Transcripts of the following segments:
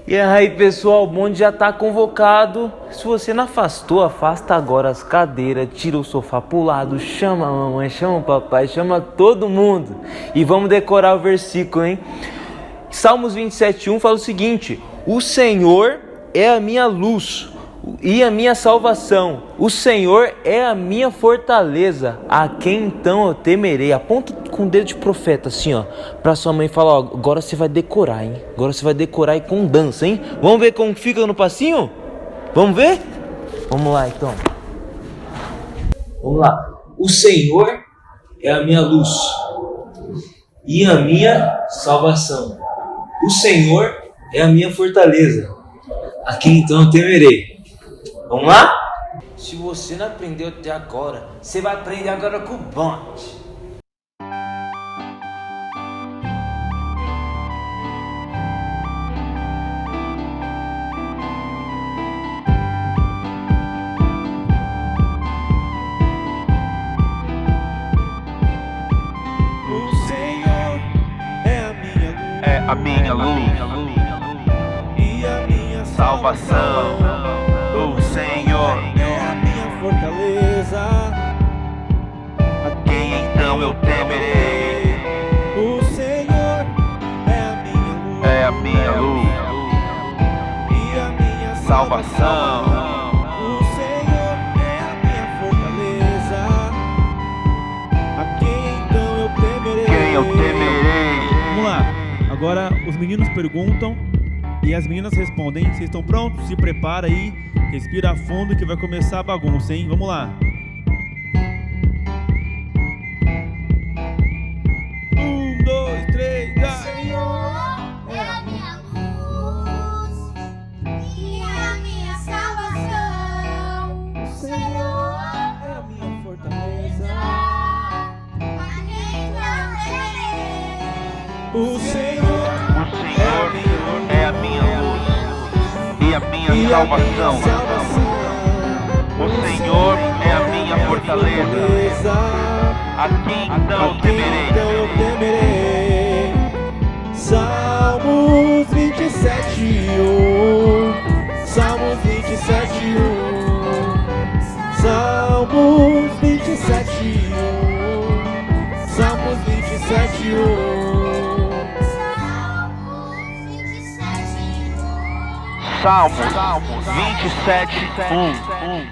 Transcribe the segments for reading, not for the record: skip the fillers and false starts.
E aí, pessoal, o bonde já tá convocado. Se você não afastou, afasta agora as cadeiras, tira o sofá pro lado, chama a mamãe, chama o papai, chama todo mundo. E vamos decorar o versículo, hein? Salmos 27:1 fala o seguinte: o Senhor é a minha luz e a minha salvação. O Senhor é a minha fortaleza. A quem então eu temerei? Aponta com o dedo de profeta assim, ó, pra sua mãe e fala: ó, agora você vai decorar, hein? Agora você vai decorar e com dança, hein? Vamos ver como fica no passinho? Vamos ver? Vamos lá, então. Vamos lá. O Senhor é a minha luz e a minha salvação. O Senhor é a minha fortaleza. A quem então eu temerei? Vamos lá? Se você não aprendeu até agora, você vai aprender agora com o bonde. O Senhor é a minha luz e a minha salvação. O Senhor é a minha fortaleza. A quem então eu temerei? O Senhor é a minha luz e a minha salvação. O Senhor é a minha fortaleza. A quem então eu temerei? Quem eu temerei? Vamos lá. Agora os meninos perguntam e as meninas respondem. Vocês estão prontos? Se prepara aí. Respira fundo que vai começar a bagunça, hein? Vamos lá. 1, 2, 3, O já! Senhor é a minha luz e a minha salvação. O Senhor É a minha fortaleza. a quem temerei. O Senhor é a minha luz e a minha salvação. O Senhor é a minha fortaleza. A quem então eu temerei? Salmos 27:1. Salmos 27:1. Salmos 27:1. Salmos 27:1. Salmos 27:1.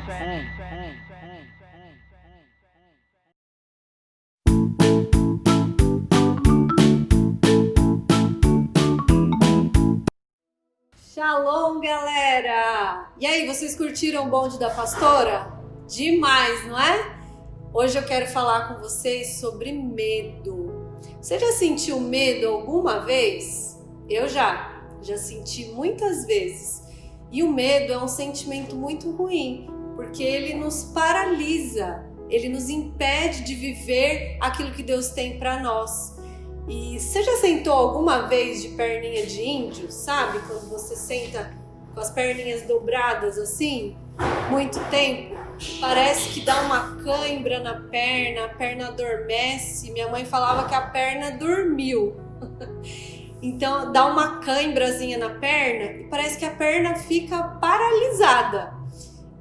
Shalom, galera! E aí, vocês curtiram o bonde da pastora? Demais, não é? Hoje eu quero falar com vocês sobre medo. Você já sentiu medo alguma vez? Eu já senti muitas vezes. E o medo é um sentimento muito ruim, porque ele nos paralisa, ele nos impede de viver aquilo que Deus tem para nós. E você já sentou alguma vez de perninha de índio, sabe? Quando você senta com as perninhas dobradas assim, muito tempo, parece que dá uma cãibra na perna, a perna adormece. Minha mãe falava que a perna dormiu. Então dá uma cãibrazinha na perna e parece que a perna fica paralisada.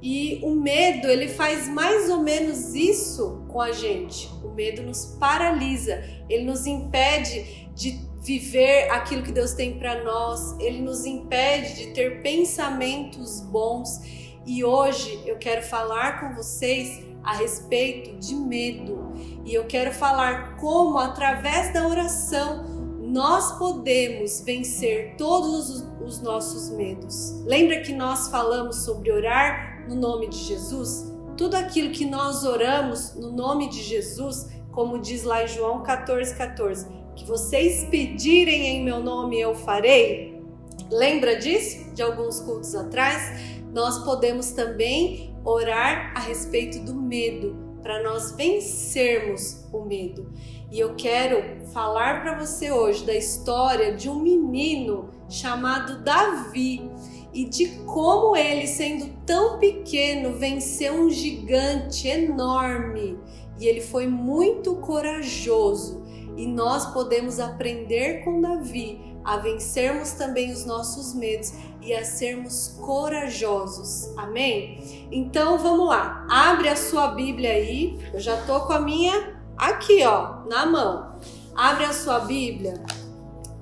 E o medo, ele faz mais ou menos isso com a gente. O medo nos paralisa, ele nos impede de viver aquilo que Deus tem para nós, ele nos impede de ter pensamentos bons. E hoje eu quero falar com vocês a respeito de medo. E eu quero falar como, através da oração, nós podemos vencer todos os nossos medos. Lembra que nós falamos sobre orar no nome de Jesus? Tudo aquilo que nós oramos no nome de Jesus, como diz lá em João 14:14, que vocês pedirem em meu nome eu farei. Lembra disso? De alguns cultos atrás? Nós podemos também orar a respeito do medo, para nós vencermos o medo. E eu quero falar para você hoje da história de um menino chamado Davi e de como ele, sendo tão pequeno, venceu um gigante enorme. E ele foi muito corajoso. E nós podemos aprender com Davi a vencermos também os nossos medos e a sermos corajosos. Amém? Então vamos lá, abre a sua Bíblia aí, eu já tô com a minha aqui ó, na mão. Abre a sua Bíblia,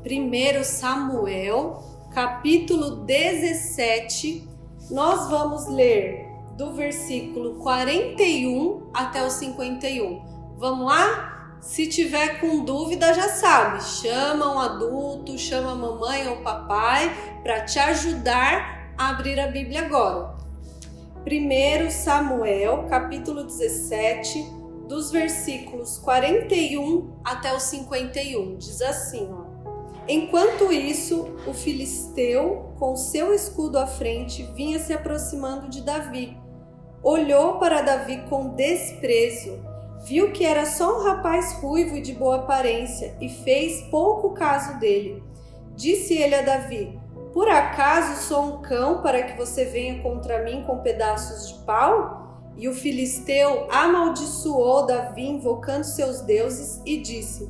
1 Samuel, capítulo 17, nós vamos ler do versículo 41 até o 51. Vamos lá? Se tiver com dúvida, já sabe, chama um adulto, chama a mamãe ou papai para te ajudar a abrir a Bíblia agora. 1 Samuel, capítulo 17, dos versículos 41 até o 51, diz assim, ó. Enquanto isso, o filisteu, com seu escudo à frente, vinha se aproximando de Davi. Olhou para Davi com desprezo, viu que era só um rapaz ruivo e de boa aparência e fez pouco caso dele. Disse ele a Davi: por acaso sou um cão para que você venha contra mim com pedaços de pau? E o filisteu amaldiçoou Davi invocando seus deuses e disse: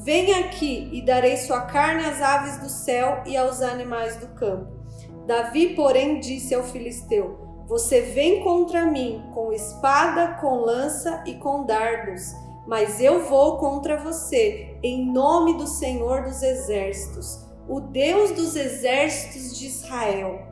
venha aqui e darei sua carne às aves do céu e aos animais do campo. Davi, porém, disse ao filisteu: você vem contra mim com espada, com lança e com dardos, mas eu vou contra você em nome do Senhor dos Exércitos, o Deus dos exércitos de Israel,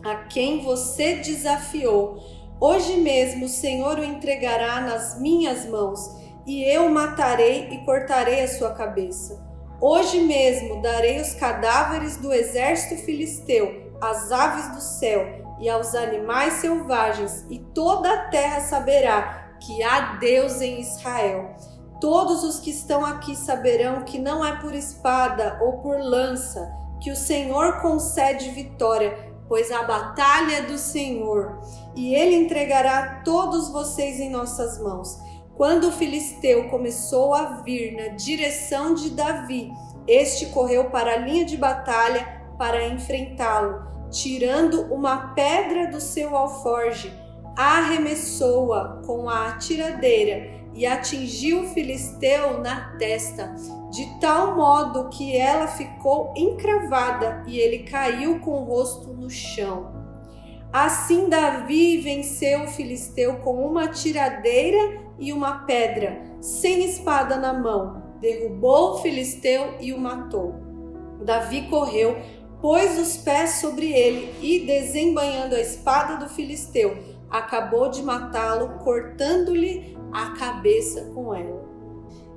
a quem você desafiou. Hoje mesmo o Senhor o entregará nas minhas mãos, e eu o matarei e cortarei a sua cabeça. Hoje mesmo darei os cadáveres do exército filisteu às aves do céu e aos animais selvagens, e toda a terra saberá que há Deus em Israel. Todos os que estão aqui saberão que não é por espada ou por lança que o Senhor concede vitória, pois a batalha é do Senhor, e Ele entregará todos vocês em nossas mãos. Quando o filisteu começou a vir na direção de Davi, este correu para a linha de batalha para enfrentá-lo. Tirando uma pedra do seu alforje, arremessou-a com a atiradeira e atingiu o filisteu na testa, de tal modo que ela ficou encravada e ele caiu com o rosto no chão. Assim Davi venceu o filisteu com uma atiradeira e uma pedra, sem espada na mão, derrubou o filisteu e o matou. Davi correu, pôs os pés sobre ele e, desembainhando a espada do filisteu, acabou de matá-lo, cortando-lhe a cabeça com ela.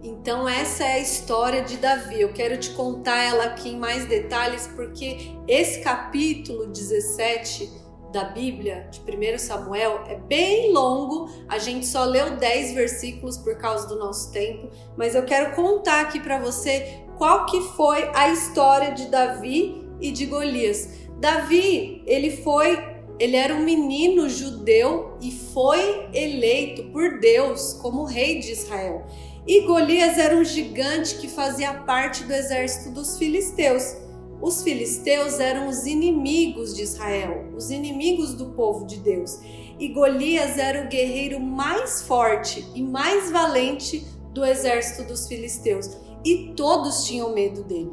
Então essa é a história de Davi. Eu quero te contar ela aqui em mais detalhes, porque esse capítulo 17 da Bíblia, de 1 Samuel, é bem longo. A gente só leu 10 versículos por causa do nosso tempo, mas eu quero contar aqui para você qual que foi a história de Davi e de Golias. Davi, ele era um menino judeu e foi eleito por Deus como rei de Israel. E Golias era um gigante que fazia parte do exército dos filisteus. Os filisteus eram os inimigos de Israel, os inimigos do povo de Deus. E Golias era o guerreiro mais forte e mais valente do exército dos filisteus. E todos tinham medo dele.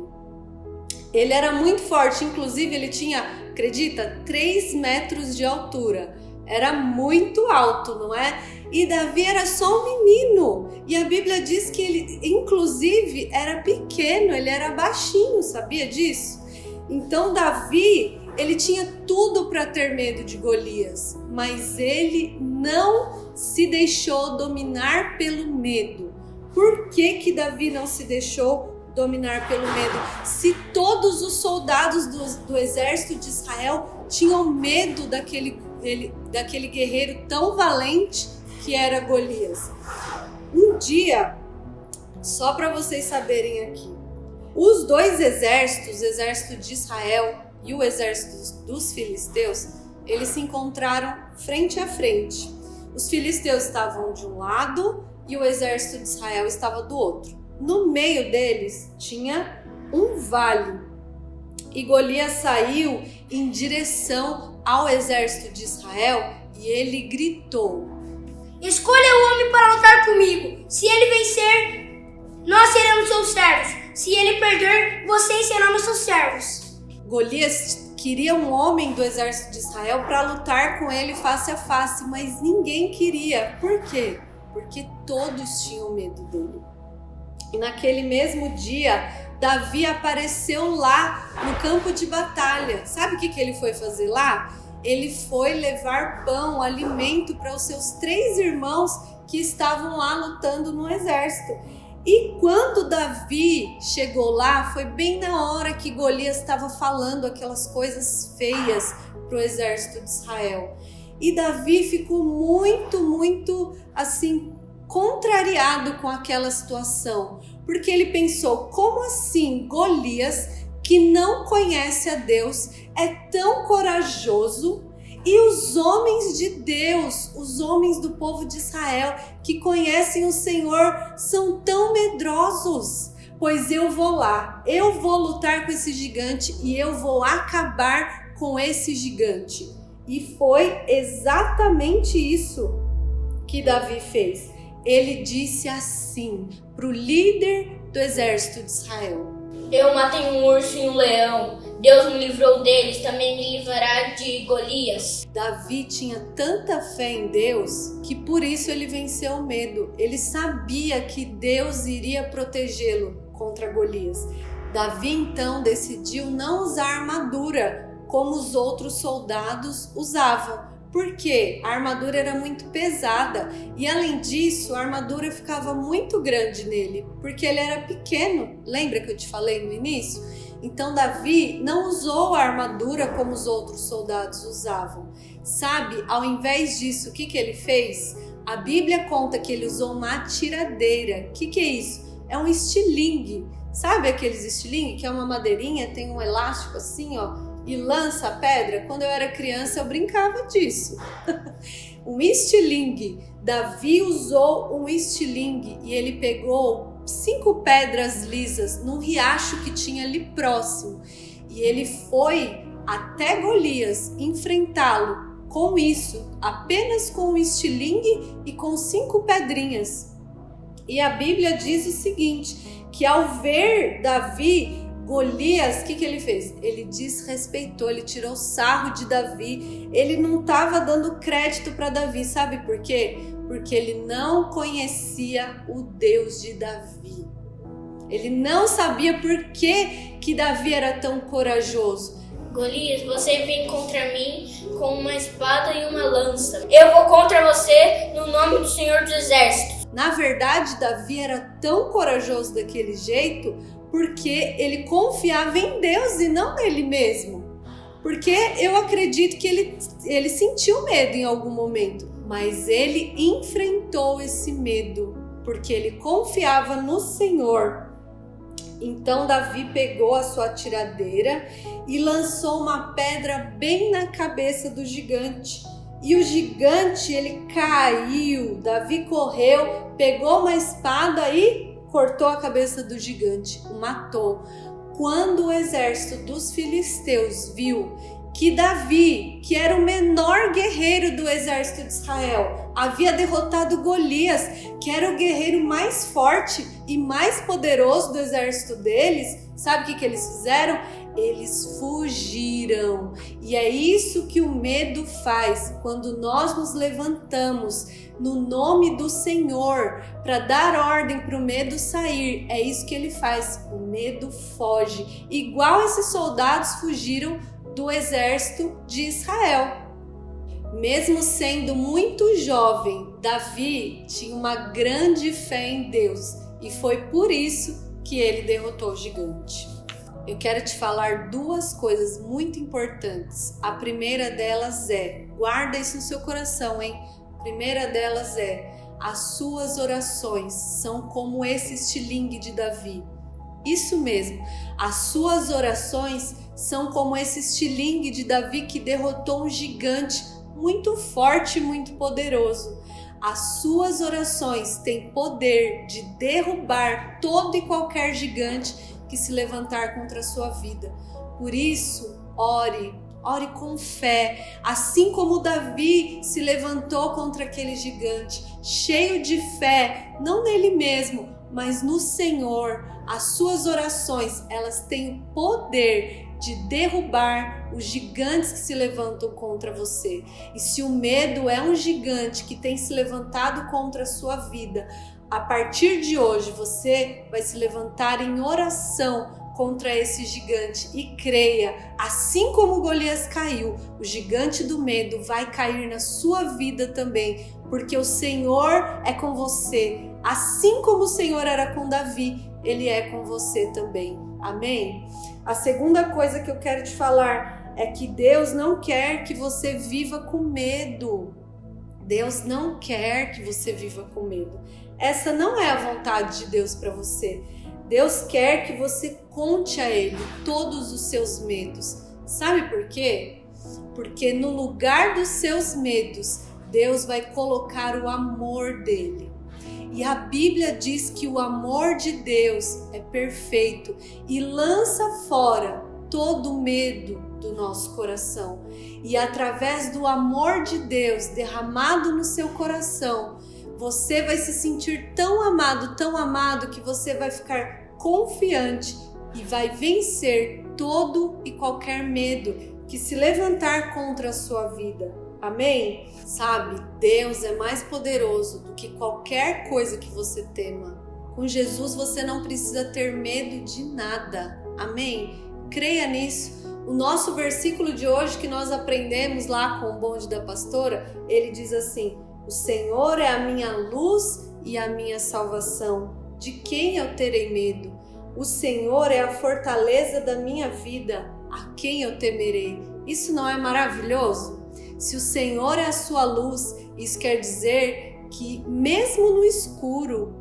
Ele era muito forte, inclusive ele tinha, acredita, 3 metros de altura. Era muito alto, não é? E Davi era só um menino. E a Bíblia diz que ele, inclusive, era pequeno, ele era baixinho, sabia disso? Então Davi, ele tinha tudo para ter medo de Golias, mas ele não se deixou dominar pelo medo. Por que Davi não se deixou dominar pelo medo? Se todos os soldados do exército de Israel tinham medo daquele guerreiro tão valente que era Golias. Um dia, só para vocês saberem aqui, os dois exércitos, o exército de Israel e o exército dos filisteus, eles se encontraram frente a frente. Os filisteus estavam de um lado e o exército de Israel estava do outro. No meio deles tinha um vale. E Golias saiu em direção ao exército de Israel e ele gritou: escolha o homem para lutar comigo. Se ele vencer, nós seremos seus servos. Se ele perder, vocês serão nossos servos. Golias queria um homem do exército de Israel para lutar com ele face a face, mas ninguém queria. Por quê? Porque todos tinham medo dele. E naquele mesmo dia, Davi apareceu lá no campo de batalha. Sabe o que ele foi fazer lá? Ele foi levar pão, alimento para os seus 3 irmãos que estavam lá lutando no exército. E quando Davi chegou lá, foi bem na hora que Golias estava falando aquelas coisas feias para o exército de Israel. E Davi ficou muito assim, contrariado com aquela situação, porque ele pensou: como assim Golias, que não conhece a Deus, é tão corajoso, e os homens de Deus, os homens do povo de Israel que conhecem o Senhor, são tão medrosos? Pois eu vou lá, eu vou lutar com esse gigante e eu vou acabar com esse gigante. E foi exatamente isso que Davi fez. Ele disse assim para o líder do exército de Israel: Eu matei um urso e um leão. Deus me livrou deles, também me livrará de Golias. Davi tinha tanta fé em Deus que por isso ele venceu o medo. Ele sabia que Deus iria protegê-lo contra Golias. Davi então decidiu não usar armadura como os outros soldados usavam, porque a armadura era muito pesada e, além disso, a armadura ficava muito grande nele, porque ele era pequeno. Lembra que eu te falei no início? Então Davi não usou a armadura como os outros soldados usavam. Sabe, ao invés disso, o que ele fez? A Bíblia conta que ele usou uma atiradeira. O que é isso? É um estilingue. Sabe aqueles estilingue que é uma madeirinha, tem um elástico assim, ó, e lança a pedra? Quando eu era criança eu brincava disso. Um estilingue. Davi usou um estilingue e ele pegou 5 pedras lisas num riacho que tinha ali próximo. E ele foi até Golias enfrentá-lo com isso, apenas com um estilingue e com 5 pedrinhas. E a Bíblia diz o seguinte, que ao ver Davi, Golias, o que ele fez? Ele desrespeitou, ele tirou sarro de Davi, ele não estava dando crédito para Davi, sabe por quê? Porque ele não conhecia o Deus de Davi. Ele não sabia por que Davi era tão corajoso. Golias, você vem contra mim com uma espada e uma lança. Eu vou contra você no nome do Senhor dos Exércitos. Na verdade, Davi era tão corajoso daquele jeito porque ele confiava em Deus e não nele mesmo. Porque eu acredito que ele sentiu medo em algum momento, mas ele enfrentou esse medo porque ele confiava no Senhor. Então Davi pegou a sua tiradeira e lançou uma pedra bem na cabeça do gigante. E o gigante, ele caiu. Davi correu, pegou uma espada e cortou a cabeça do gigante, o matou. Quando o exército dos filisteus viu que Davi, que era o menor guerreiro do exército de Israel, havia derrotado Golias, que era o guerreiro mais forte e mais poderoso do exército deles, sabe o que eles fizeram? Eles fugiram. E é isso que o medo faz quando nós nos levantamos no nome do Senhor para dar ordem para o medo sair. É isso que ele faz, o medo foge, igual esses soldados fugiram do exército de Israel. Mesmo sendo muito jovem, Davi tinha uma grande fé em Deus e foi por isso que ele derrotou o gigante. Eu quero te falar 2 coisas muito importantes. A primeira delas é, guarda isso no seu coração, hein? A primeira delas é, as suas orações são como esse estilingue de Davi. Isso mesmo, as suas orações são como esse estilingue de Davi que derrotou um gigante muito forte e muito poderoso. As suas orações têm poder de derrubar todo e qualquer gigante que se levantar contra a sua vida. Por isso, ore com fé, assim como Davi se levantou contra aquele gigante, cheio de fé, não nele mesmo, mas no Senhor, as suas orações, elas têm o poder de derrubar os gigantes que se levantam contra você. E se o medo é um gigante que tem se levantado contra a sua vida, a partir de hoje você vai se levantar em oração contra esse gigante e creia, assim como Golias caiu, o gigante do medo vai cair na sua vida também, porque o Senhor é com você, assim como o Senhor era com Davi, Ele é com você também. Amém? A segunda coisa que eu quero te falar é que Deus não quer que você viva com medo. Deus não quer que você viva com medo. Essa não é a vontade de Deus para você. Deus quer que você conte a Ele todos os seus medos. Sabe por quê? Porque no lugar dos seus medos, Deus vai colocar o amor dele. E a Bíblia diz que o amor de Deus é perfeito e lança fora todo o medo do nosso coração. E através do amor de Deus derramado no seu coração, você vai se sentir tão amado, que você vai ficar confiante e vai vencer todo e qualquer medo que se levantar contra a sua vida. Amém? Sabe, Deus é mais poderoso do que qualquer coisa que você tema. Com Jesus você não precisa ter medo de nada. Amém? Creia nisso. O nosso versículo de hoje que nós aprendemos lá com o bonde da pastora, ele diz assim: o Senhor é a minha luz e a minha salvação. De quem eu terei medo? O Senhor é a fortaleza da minha vida. A quem eu temerei? Isso não é maravilhoso? Se o Senhor é a sua luz, isso quer dizer que mesmo no escuro,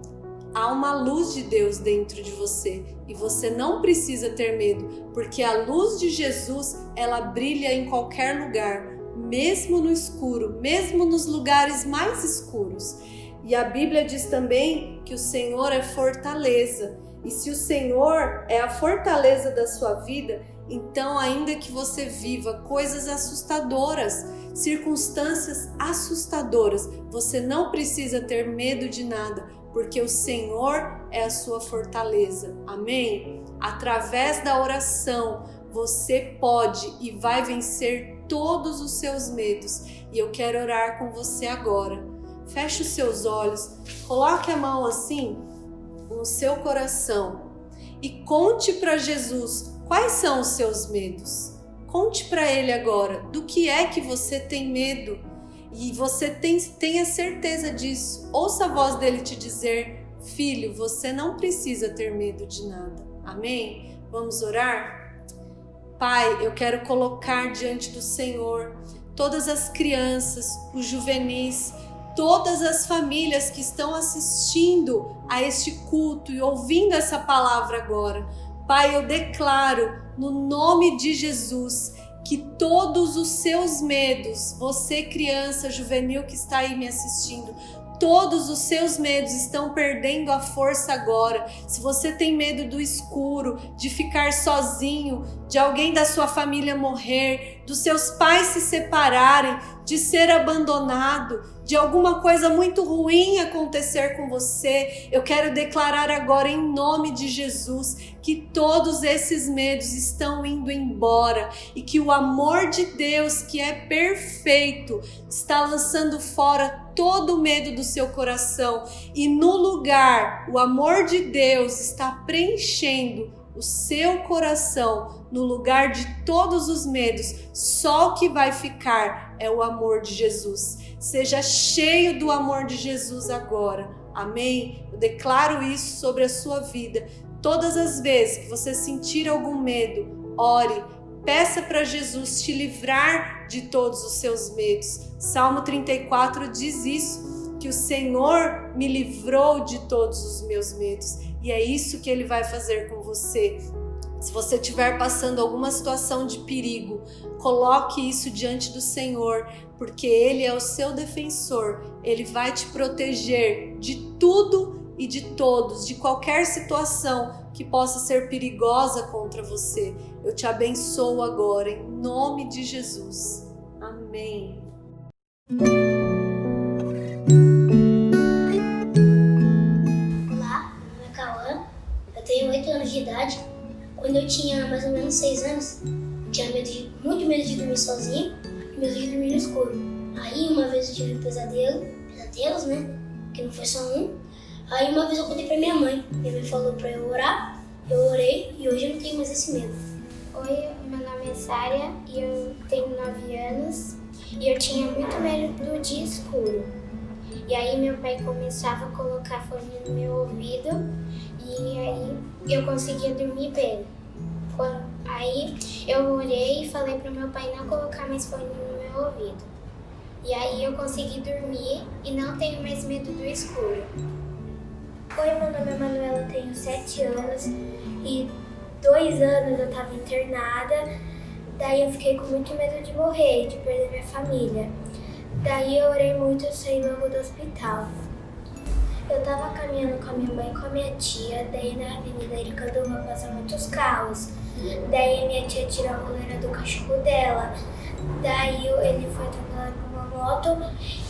há uma luz de Deus dentro de você e você não precisa ter medo, porque a luz de Jesus, ela brilha em qualquer lugar, mesmo no escuro, mesmo nos lugares mais escuros. E a Bíblia diz também que o Senhor é fortaleza. E se o Senhor é a fortaleza da sua vida, então ainda que você viva coisas assustadoras, circunstâncias assustadoras, você não precisa ter medo de nada, porque o Senhor é a sua fortaleza. Amém? Através da oração, você pode e vai vencer todos os seus medos. E eu quero orar com você agora. Feche os seus olhos, coloque a mão assim no seu coração e conte para Jesus quais são os seus medos. Conte para Ele agora do que é que você tem medo e você tenha certeza disso. Ouça a voz dele te dizer: filho, você não precisa ter medo de nada. Amém? Vamos orar? Pai, eu quero colocar diante do Senhor todas as crianças, os juvenis, todas as famílias que estão assistindo a este culto e ouvindo essa palavra agora. Pai, eu declaro no nome de Jesus que todos os seus medos, você criança, juvenil que está aí me assistindo, todos os seus medos estão perdendo a força agora. Se você tem medo do escuro, de ficar sozinho, de alguém da sua família morrer, dos seus pais se separarem, de ser abandonado, de alguma coisa muito ruim acontecer com você, eu quero declarar agora em nome de Jesus que todos esses medos estão indo embora e que o amor de Deus, que é perfeito, está lançando fora todo o medo do seu coração e no lugar, o amor de Deus está preenchendo o seu coração. No lugar de todos os medos, só o que vai ficar é o amor de Jesus. Seja cheio do amor de Jesus agora. Amém? Eu declaro isso sobre a sua vida. Todas as vezes que você sentir algum medo, ore, peça para Jesus te livrar de todos os seus medos. Salmo 34 diz isso, que o Senhor me livrou de todos os meus medos. E é isso que Ele vai fazer com você. Se você estiver passando alguma situação de perigo, coloque isso diante do Senhor, porque Ele é o seu defensor. Ele vai te proteger de tudo e de todos, de qualquer situação que possa ser perigosa contra você. Eu te abençoo agora, em nome de Jesus. Amém. Olá, meu nome é idade. Quando eu tinha mais ou menos 6 anos, eu tinha muito medo de dormir sozinho e medo de dormir no escuro. Aí uma vez eu tive um pesadelos, né? Que não foi só um. Aí uma vez eu contei pra minha mãe falou pra eu orar, eu orei e hoje eu não tenho mais esse medo. Oi, meu nome é Sária e eu tenho 9 anos e eu tinha muito medo de escuro. E aí meu pai começava a colocar fone no meu ouvido e aí eu conseguia dormir bem. Aí eu orei e falei pro meu pai não colocar mais fone no meu ouvido. E aí eu consegui dormir e não tenho mais medo do escuro. Oi, meu nome é Manuela, eu tenho 7 anos e 2 anos eu estava internada. Daí eu fiquei com muito medo de morrer, de perder minha família. Daí eu orei muito e saí logo do hospital. Eu tava caminhando com a minha mãe e com a minha tia, daí na Avenida Iricanduva passam muitos carros. Daí minha tia tirou a coleira do cachorro dela. Daí ele foi atropelado por uma moto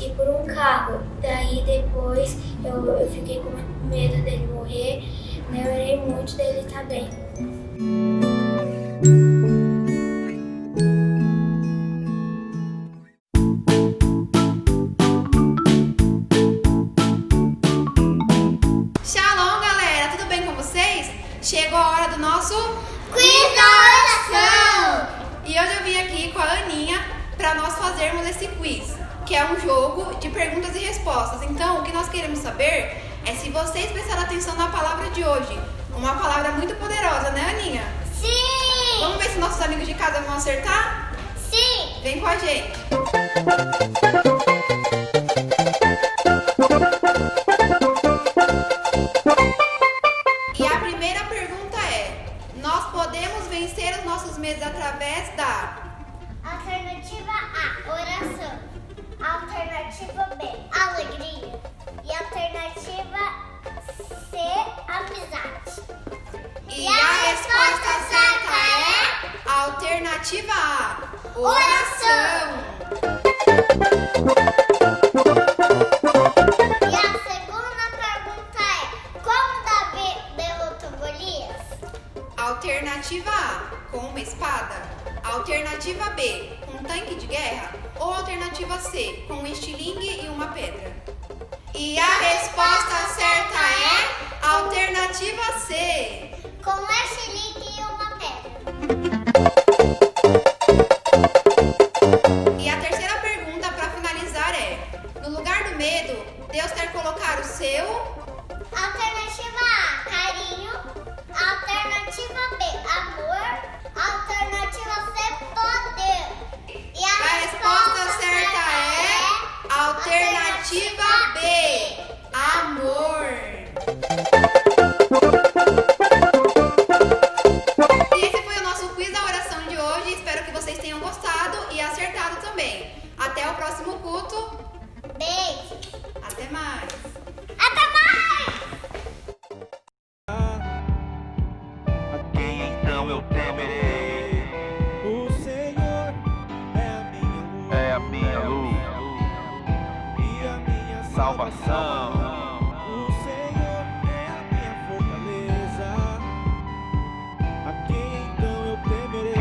e por um carro. Daí depois eu fiquei com medo dele morrer, daí eu orei muito, daí ele tá bem. Shalom, galera! Tudo bem com vocês? Chegou a hora do nosso Quiz da oração! E hoje eu vim aqui com a Aninha para nós fazermos esse quiz, que é um jogo de perguntas e respostas. Então, o que nós queremos saber é se vocês prestaram atenção na palavra de hoje. Uma palavra muito poderosa, né, Aninha? Sim! Vamos ver se nossos amigos de casa vão acertar? Sim! Vem com a gente! E a primeira pergunta é: nós podemos vencer os nossos medos através da... Alternativa A, oração. Alternativa B, alegria. E alternativa C, amizade. E a resposta certa é a alternativa A, oração. E a segunda pergunta é: como Davi derrotou Golias? Alternativa A, com uma espada. Alternativa B, com um tanque de guerra. Ou alternativa C, com um estilingue e uma pedra. E a resposta certa é a alternativa C. Com um estilingue e uma pedra. E a terceira pergunta para finalizar é: no lugar do medo, Deus quer colocar o seu... Alternativa A, carinho. Alternativa B, amor. Alternativa C, poder. E A resposta certa é a alternativa B, amor. E esse foi o nosso quiz da oração de hoje. Espero que vocês tenham gostado e acertado também. Até o próximo culto. Beijo. Até mais. Até mais! A quem então eu temerei? O Senhor é a minha luz É a minha luz e a minha salvação.